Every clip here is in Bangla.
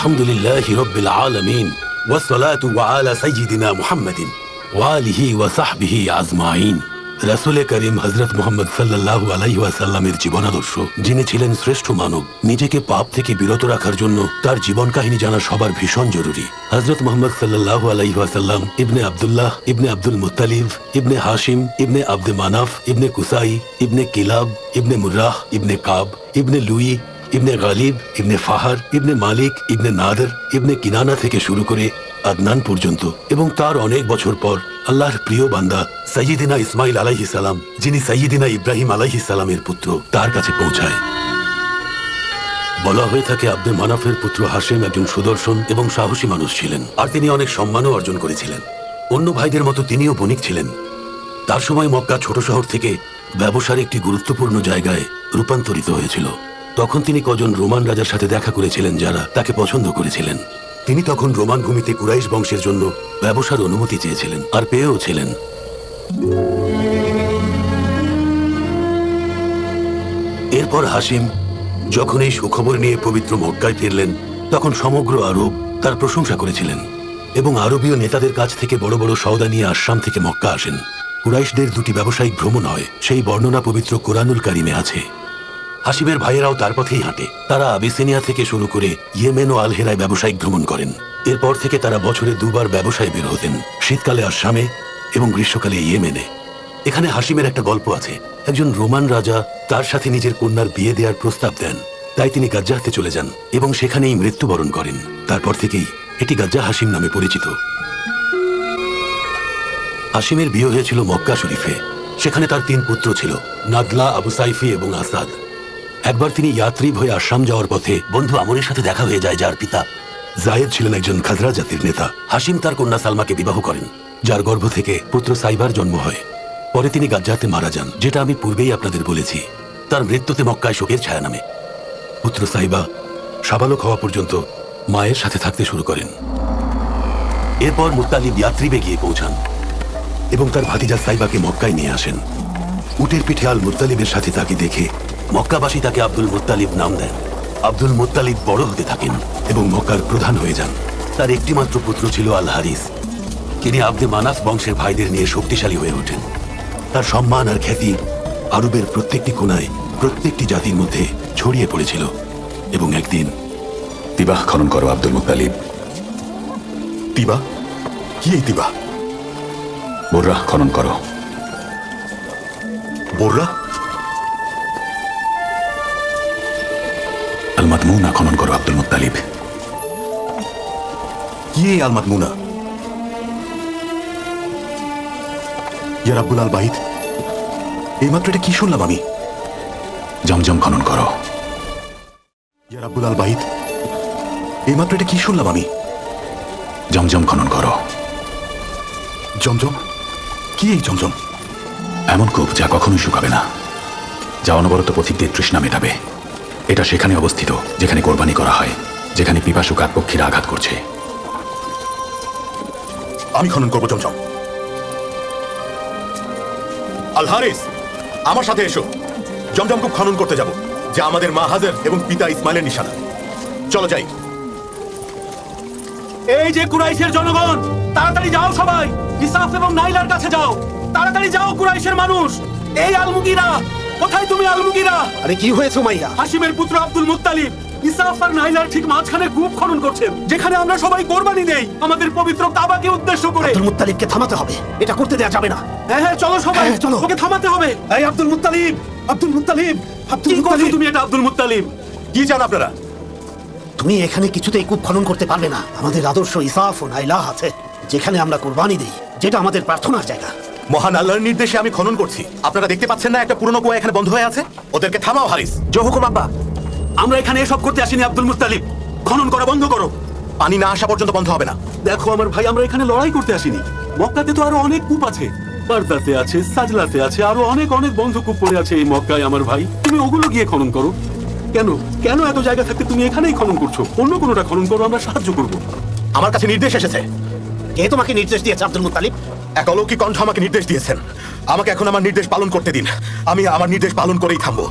আলহামদুলিল্লাহি রাব্বিল আলামিন ওয়াসসালাতু আলা সাইয়্যিদিনা মুহাম্মাদিন ওয়া আলিহি ওয়া সাহবিহি আজমাইন। রাসূল করিম হযরত মুহাম্মদ সাল্লাল্লাহু আলাইহি ওয়াসাল্লামের জীবনাদর্শ, যিনি ছিলেন শ্রেষ্ঠ মানব। নিজেকে পাপ থেকে বিরত রাখার জন্য তার জীবন কাহিনী জানা সবার ভীষণ জরুরি। হযরত মুহাম্মদ সাল্লাল্লাহু আলাইহি ওয়াসাল্লাম ইবনে আব্দুল্লাহ ইবনে আব্দুল মুত্তালিব ইবনে হাশিম ইবনে আব্দে মানাফ ইবনে কুসাই ইবনে কিলাব ইবনে মুরাহ ইবনে কাব ইবনে লুই ইবনে গালিব ইবনে ফাহার ইবনে মালিক ইবনে নাদর ইবনে কিনানা থেকে শুরু করে আদনান পর্যন্ত, এবং তার অনেক বছর পর আল্লাহর প্রিয় বান্দা সাইয়্যিদিনা ইসমাইল আলাইহিস সালাম, যিনি সাইয়্যিদিনা ইব্রাহিম আলাইহিস সালামের পুত্র, তার কাছে পৌঁছায়। বলা হয়ে থাকে আব্দে মানাফের পুত্র হাশিম একজন সুদর্শন এবং সাহসী মানুষ ছিলেন, আর তিনি অনেক সম্মানও অর্জন করেছিলেন। অন্য ভাইদের মতো তিনিও বণিক ছিলেন। তার সময় মক্কা ছোট শহর থেকে ব্যবসার একটি গুরুত্বপূর্ণ জায়গায় রূপান্তরিত হয়েছিল। তখন তিনি কজন রোমান রাজার সাথে দেখা করেছিলেন, যারা তাকে পছন্দ করেছিলেন। তিনি তখন রোমান ভূমিতে কুরাইশ বংশের জন্য ব্যবসার অনুমতি চেয়েছিলেন, আর পেয়েও ছিলেন। এরপর হাশিম যখন এই সুখবর নিয়ে পবিত্র মক্কায় ফিরলেন, তখন সমগ্র আরব তার প্রশংসা করেছিলেন, এবং আরবীয় নেতাদের কাছ থেকে বড় বড় সওদা নিয়ে আশাম থেকে মক্কা আসেন। কুরাইশদের দুটি ব্যবসায়িক ভ্রমণ হয়, সেই বর্ণনা পবিত্র কোরআনুল কারিমে আছে। হাশিমের ভাইয়েরাও তার পথেই হাঁটে। তারা আবিসিনিয়া থেকে শুরু করে ইয়েমেন ও আলহেরায় ব্যবসায়িক ভ্রমণ করেন। এরপর থেকে তারা বছরে দুবার ব্যবসায় বের হতেন, শীতকালে আসামে এবং গ্রীষ্মকালে ইয়েমেনে। এখানে হাশিমের একটা গল্প আছে। একজন রোমান রাজা তার সাথে নিজের কন্যার বিয়ে দেওয়ার প্রস্তাব দেন, তাই তিনি গাজ্জাহতে চলে যান এবং সেখানেই মৃত্যুবরণ করেন। তারপর থেকেই এটি গাজ্জাহ হাশিম নামে পরিচিত। হাশিমের বিয়ে হয়েছিল মক্কা শরীফে। সেখানে তার 3 পুত্র ছিল, নাদলা, আবু সাইফি এবং আসাদ। একবার তিনি ইয়াত্রিব হয়ে আসাম যাওয়ার পথে বন্ধু আমরের সাথে দেখা হয়ে যায়, যার পিতা জায়েদ ছিলেন একজন খাজরা জাতির নেতা। হাশিম তার কন্যা সালমাকে বিবাহ করেন, যার গর্ভ থেকে পুত্র সাইবার জন্ম হয়। পরে তিনি গাজ্জাহতে মারা যান, যেটা আমি পূর্বেই আপনাদের বলেছি। তার মৃত্যুতে মক্কায় শোকের ছায়া নামে। পুত্র সাইবা সাবালক হওয়া পর্যন্ত মায়ের সাথে থাকতে শুরু করেন। এরপর মুত্তালিব ইয়াত্রিবে গিয়ে পৌঁছান এবং তার ভাতিজা সাইবাকে মক্কায় নিয়ে আসেন। উটের পিঠে আল মুত্তালিবের সাথে তাকে দেখে মক্কাবাসী তাকে আব্দুল মুত্তালিব নাম দেন। আব্দুল মুত্তালিব বড় হতে থাকেন এবং মক্কার প্রধান হয়ে যান। তার একটি মাত্র পুত্র ছিল আল হারিস। তিনি আব্দে মানাফ বংশের ভাইদের নিয়ে শক্তিশালী হয়ে ওঠেন। তার সম্মান আর খ্যাতি আরবের প্রত্যেকটি কোণায়, প্রত্যেকটি জাতির মধ্যে ছড়িয়ে পড়েছিল। এবং একদিন তিবাহ খনন করো আব্দুল মুত্তালিব। তিবা? কি এই তিবা? বোররাহ খনন করো। বোররা? আল মাদমুনা খনন করো আব্দুল মুত্তালিব। কি এই আল মাদমুনা? ইয়া রাব্বুল আল বাইত, এইমাত্র এটা কি শুনলাম আমি? জমজম খনন করো। ইয়া রাব্বুল আল বাইত, এইমাত্র এটা কি শুনলাম আমি? জমজম খনন করো। জমজম? কি এই জমজম? এমন কূপ যা কখনোই শুকাবে না, যা অনবরত পথিকদের তৃষ্ণা মেটাবে। এটা সেখানে অবস্থিত যেখানে কোরবানি করা হয়, যেখানে পিপাসু কাকপক্ষীরা আঘাত করছে। আমি খনন করবো জমজম। আল হারিস, আমার সাথে এসো। জমজম কূপ খনন করতে যাব, যা আমাদের মা হাজের এবং পিতা ইসমাইলের নিশানা। চলো যাই। এই যে কুরাইশের জনগণ, তাড়াতাড়ি যাও সবাই, ইসাফ এবং নাইলার কাছে যাও। তাড়াতাড়ি যাও কুরাইশের মানুষ। এই আলমুগিরা, কোথায় তুমি আলমুগিরা? আরে কি হয়েছে মাইয়া? হাশিমের পুত্র আব্দুল মুত্তালিব ইসাফ আর নাইলার ঠিক মাঝখানে কূপ খনন করছেন, যেখানে আমরা সবাই কোরবানি দেই আমাদের পবিত্র কাবাকে উদ্দেশ্য করে। আব্দুল মুত্তালিবকে থামাতে হবে, এটা করতে দেয়া যাবে না। হ্যাঁ হ্যাঁ, চলো সবাই, হ্যাঁ, চলো। ওকে থামাতে হবে। এই Abdul Muttalib, Abdul Muttalib, Abdul কি করছো মুত্তালিব, তুমি? এটা আব্দুল মুত্তালিব। কি চান আপনারা? তুমি এখানে কিছুতেই কূপ খনন করতে পারবে না। আমাদের আদর্শ ইসাফ ও নাইলাহ আছে, যেখানে আমরা কোরবানি দেই, যেটা আমাদের প্রার্থনার জায়গা। মহান আল্লাহর নির্দেশে আমি খনন করছি। আপনারা দেখতে পাচ্ছেন না একটা পুরনো কুয়া এখানে বন্ধ হয়ে আছে? ওদেরকে থামাও হারিস। জয় হুকুম আব্বা। আমরা এখানে এসব করতে আসিনি আব্দুল মুত্তালিব। খনন করা বন্ধ করো। পানি না আসা পর্যন্ত বন্ধ হবে না। দেখো আমার ভাই, আমরা এখানে লড়াই করতে আসিনি। মক্কাতে তো আরো অনেক কূপ আছে, বারদাতে আছে, সাজলাতে আছে, আরো অনেক অনেক বন্ধ কূপ পড়ে আছে এই মক্কায় আমার ভাই। তুমি ওগুলো গিয়ে খনন করো। কেন কেন এত জায়গা থাকতে তুমি এখানেই খনন করছো? অন্য কোনোটা খনন করো, আমরা সাহায্য করবো। আমার কাছে নির্দেশ এসেছে। কে তোমাকে নির্দেশ দিয়েছে আব্দুল মুত্তালিব? এক অলৌকিক কণ্ঠ আমাকে নির্দেশ দিয়েছেন। আমাকে এখন আমার নির্দেশ পালন করতে দিন। আমি আমার নির্দেশ পালন করেই থামবো।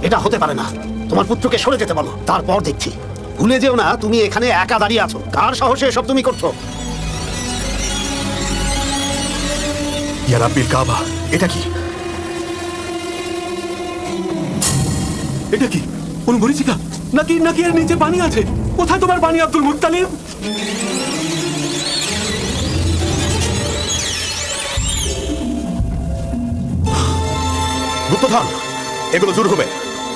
এটা হতে পারে না। তোমার পুত্রকে সরে যেতে বলো, তারপর দেখছি। ভুলে যেও না তুমি এখানে একা দাঁড়িয়ে আছো। কার সাহসে এসব তুমি করছো? ইয়া রাব্বিল কাবা, এটা কি? এটা কি কোন মরিচিকা নাকি নাকি এর নিচে পানি আছে? কোথায় তোমার পানি আব্দুল মুত্তালিব? গুপ্তধন, এগুলো জুরহুমে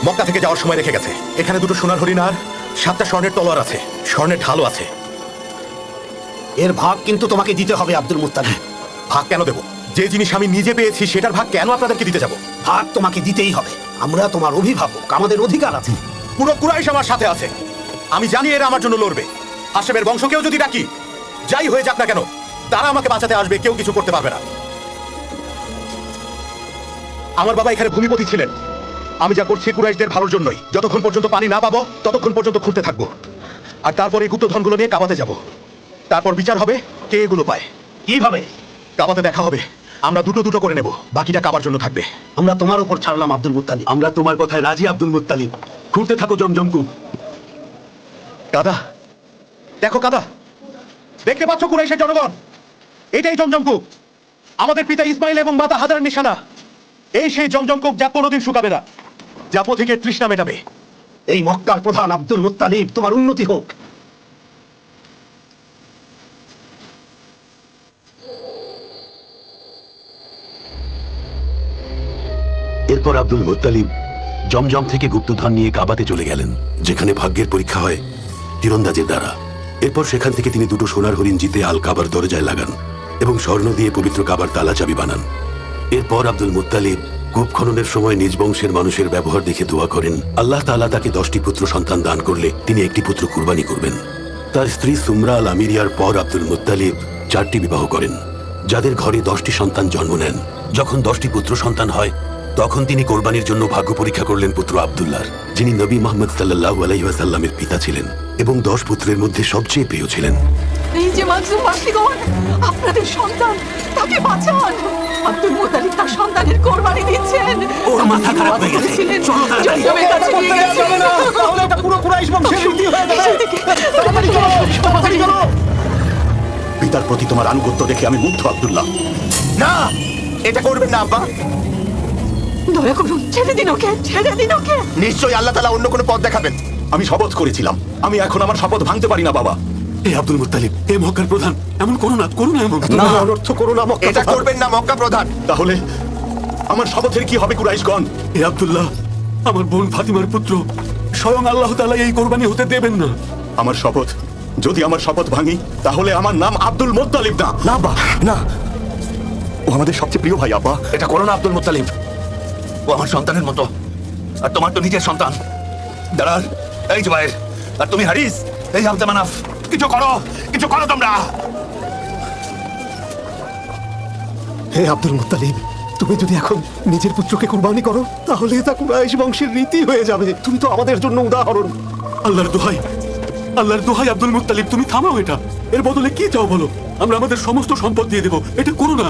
মক্কা থেকে যাওয়ার সময় রেখে গেছে। এখানে দুটো সোনার হরিণ আর 7টা স্বর্ণের তলোয়ার আছে, স্বর্ণের ঢালও আছে। এর ভাগ কিন্তু তোমাকে দিতে হবে আব্দুল মুত্তালিব। ভাগ কেন দেব? যে জিনিস আমি নিজে পেয়েছি সেটার ভাগ কেন আপনাদেরকে দিতে যাব? ভাগ তোমাকে দিতেই হবে। আমরা তোমার অভিভাবক, আমাদের অধিকার আছে। পুরো কুরাইশ আমার সাথে আছে। আমি জানি এরা আমার জন্য লড়বে। হাশেমের বংশকেও যদি ডাকি, যাই হয়ে যাক না কেন, তারা আমাকে বাঁচাতে আসবে, কেউ কিছু করতে পারবে না। আমার বাবা এখানে ভূমিপতি ছিলেন। আমি যা করছি কুরাইশদের ভালোর জন্যই। যতক্ষণ পর্যন্ত পানি না পাবো ততক্ষণ পর্যন্ত খুঁজতে থাকবো, আর তারপর এই গুপ্তধনগুলো নিয়ে কাবাতে যাব। তারপর বিচার হবে কে এগুলো পায়। কিভাবে? কাবাতে দেখা হবে। আমরা দুটো দুটো করে নেব, বাকিটা কাবার জন্য থাকবে। আমরা তোমার উপর ছাড়লাম আব্দুল মুত্তালিব। আমরা তোমার কথায় রাজি আব্দুল মুত্তালিব। ঘুরতে থাকো জমজম কূপ। কাদা, দেখো কাদা, দেখতে পাচ্ছ কুরাইশের জনগণ? এটাই জমজম কূপ। আমাদের পিতা ইসমাইল এবং মাতা হাজারের নিশানা। এই সেই জমজম কূপ যা কোনোদিন শুকাবে না, যা পথিকের তৃষ্ণা মেটাবে। এই মক্কার প্রধান আব্দুল মুত্তালিব, তোমার উন্নতি হোক। এরপর আব্দুল মুত্তালিব জমজম থেকে গুপ্তধন নিয়ে কাবাতে চলে গেলেন, যেখানে ভাগ্যের পরীক্ষা হয় তীরন্দাজের দ্বারা। এরপর সেখান থেকে তিনি দুটো সোনার হরিণ জিতে আল কাবার দরজায় লাগান এবং স্বর্ণ দিয়ে পবিত্র কাবার তালা চাবি বানান। এরপর আব্দুল মুত্তালিব কূপ খননের সময় নিজ বংশের মানুষের ব্যবহার দেখে দোয়া করেন আল্লাহ তাআলা তাকে 10টি পুত্র সন্তান দান করলে তিনি একটি পুত্র কুরবানি করবেন। তার স্ত্রী সুমরা আল আমিরিয়ার পর আব্দুল মুত্তালিব 4টি বিবাহ করেন, যাদের ঘরে 10টি সন্তান জন্ম নেন। যখন 10টি পুত্র সন্তান হয় তখন তিনি কোরবানির জন্য ভাগ্য পরীক্ষা করলেন পুত্র আব্দুল্লাহর, যিনি নবী মুহাম্মদ সাল্লাল্লাহু আলাইহি ওয়াসাল্লামের পিতা ছিলেন এবং 10 পুত্রের মধ্যে সবচেয়ে প্রিয় ছিলেন। এই যে মাসিগণ, আপনাদের সন্তান, তাকে বাঁচান। আব্দুল মুত্তালিব তার সন্তানের কোরবানি দিচ্ছেন। ওর মাথা খারাপ হয়ে গেছে, চলো তাড়াতাড়ি। জমজমের কাছে নিয়ে গেছেন। তাহলে এটা পুরো কুরাইশ বংশের রীতি হয়ে যাবে। তাড়াতাড়ি করো, তাড়াতাড়ি করো। পিতার প্রতি তোমার আনুগত্য দেখে আমি মুগ্ধ আব্দুল্লাহ। না, এটা করবেন না আব্বা। দয়া করুন, ছেড়ে দিন ওকে, ছেড়ে দিন ওকে। নিশ্চয়ই আল্লাহ তাআলা অন্য কোনো পথ দেখাবেন। আমি শপথ করেছিলাম, আমি এখন আমার শপথ ভাঙতে পারি না বাবা। এ আব্দুল মুত্তালিব, এ মক্কার প্রধান, এমন করো না, করো না এমন। না, অনর্থ করো না মক্কা এটা প্রধান। করবেন না মক্কা প্রধান। তাহলে আমার শপথের কি হবে কুরাইশগণ? এ আব্দুল্লাহ, আমার বোন ফাতিমার পুত্র, স্বয়ং আল্লাহ তাআলা এই কোরবানি হতে দেবেন না। আমার শপথ, যদি আমার শপথ ভাঙি তাহলে আমার নাম আব্দুল মুত্তালিব না। না আব্বা, না। ও আমাদের সবচেয়ে প্রিয় ভাই আব্বা। এটা করো না আব্দুল মুত্তালিব। ও আমার সন্তানের মতো, আর তোমার তো নিজের সন্তান। দাঁড়ার, এই জুবাইর, আর তুমি হারিস, এই আব্দে মানাফ, কিছু করো, কিছু করো তোমরা। হে আব্দুল মুত্তালিব, তুমি যদি এখন নিজের পুত্রকে কুরবানি করো তাহলে তা কুরাইশ বংশের রীতি হয়ে যাবে। তুমি তো আমাদের জন্য উদাহরণ। আল্লাহর দোহাই, আল্লাহর দোহাই আব্দুল মুত্তালিব, তুমি থামাও এটা। এর বদলে কি চাও বলো, আমরা আমাদের সমস্ত সম্পদ দিয়ে দেবো। এটা করো না।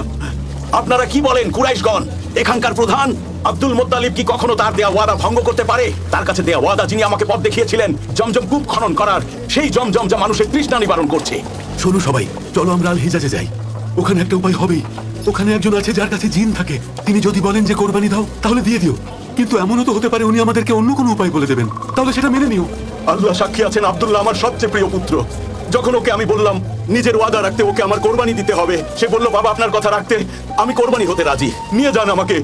আপনারা কি বলেন কুরাইশগণ? এখানকার প্রধান আব্দুল মুত্তালিব কি কখনো তার দেয়া ওয়াদা ভঙ্গ করতে পারে? তার কাছে দেয়া ওয়াদা যিনি আমাকে পথ দেখিয়েছিলেন জমজম কূপ খনন করার, সেই জমজম যা মানুষের তৃষ্ণা নিবারণ করছে। শোনো সবাই, চলো আমরা আল হিজাজে যাই। ওখানে একটা উপায় হবেই। ওখানে একজন আছে যার কাছে জিন থাকে। তিনি যদি বলেন যে কোরবানি দাও, তাহলে দিয়ে দিও। কিন্তু এমনও তো হতে পারে উনি আমাদেরকে অন্য কোনো উপায় বলে দেবেন, তাহলে সেটা মেনে নিও। আল্লাহ সাক্ষী আছেন, আব্দুল্লাহ আমার সবচেয়ে প্রিয় পুত্র। যখন ওকে আমি বললাম নিজের ওয়াদা রাখতে, ওকে আমার কোরবানি দিতে হবে, সে বলল বাবা আপনার কথা রাখতে আমি কোরবানি হতে রাজি, নিয়ে যান আমাকে।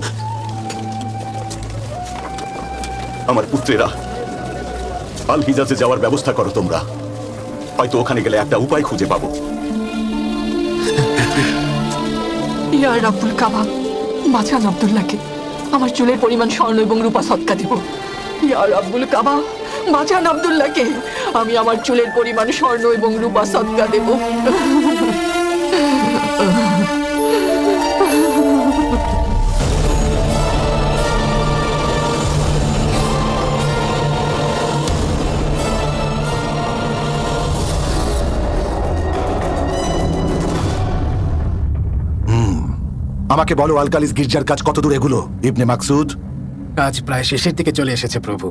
আমার পুত্রেরা, আল হিজাজে যাওয়ার ব্যবস্থা করো তোমরা। হয়তো ওখানে গেলে একটা উপায় খুঁজে পাবো। ইয়া রাব্বুল কাবা, বাঁচান আব্দুল্লাহকে। আমার চুলের পরিমাণ স্বর্ণ এবং রূপা সদকা দিব। ইয়া রাব্বুল কাবা, বাঁচান আব্দুল্লাহকে। আমি আমার চুলের পরিমাণ স্বর্ণ এবং রূপা সদকা দেব। আমাকে বলো আলকালিস গির্জার কাজ কত দূর এগুলো? ইবনে মাকসুদ, কাজ প্রায় শেষের দিকে চলে এসেছে প্রভু।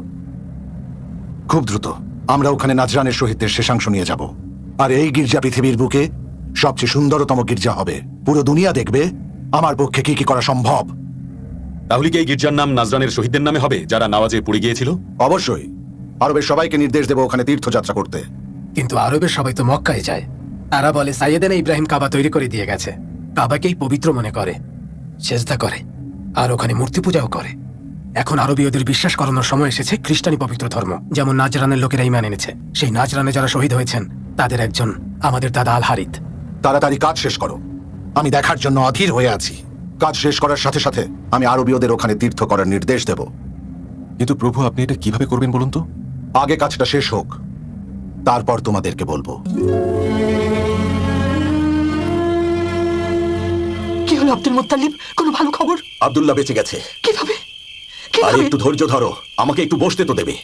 খুব দ্রুত। আমরা ওখানে নাজরানের শহীদদের শেষাংশ নিয়ে যাব। আর এই গির্জা পৃথিবীর বুকে সবচেয়ে সুন্দরতম গির্জা হবে। পুরো দুনিয়া দেখবে আমার পক্ষে কি কি করা সম্ভব। তাহলে কি এই গির্জার নাম নাজরানের শহীদদের নামে হবে, যারা নাওয়াজে পুড়ে গিয়েছিল? অবশ্যই। আরবের সবাইকে নির্দেশ দেব ওখানে তীর্থযাত্রা করতে। কিন্তু আরবের সবাই তো মক্কায় যায়। তারা বলে সাইয়েদেনা ইব্রাহিম কাবা তৈরি করে দিয়ে গেছে, কাবাকেই পবিত্র মনে করে, সেজদা করে, আর ওখানে মূর্তি পূজাও করে। এখন আরবীয়দের বিশ্বাস করানোর সময় এসেছে খ্রিস্টানি পবিত্র ধর্ম, যেমন নাজরানের লোকেরা ঈমান এনেছে। সেই নাজরানে যারা শহীদ হয়েছেন তাদের একজন আমাদের দাদা আল হারিত। তাড়াতাড়ি কাজ শেষ করো, আমি দেখার জন্য অধীর হয়ে আছি। কাজ শেষ করার সাথে সাথে আমি আরবীয়দের ওখানে তীর্থ করার নির্দেশ দেব। কিন্তু প্রভু, আপনি এটা কিভাবে করবেন বলুন তো? আগে কাজটা শেষ হোক, তারপর তোমাদেরকে বলবো। কি হলো আব্দুল মুত্তালিব? কোনো ভালো খবর? আব্দুল্লাহ বেঁচে গেছে। কিভাবে? আর কিভাবে? একটু ধৈর্য ধরো, আমাকে একটু বসতে তো দেবে।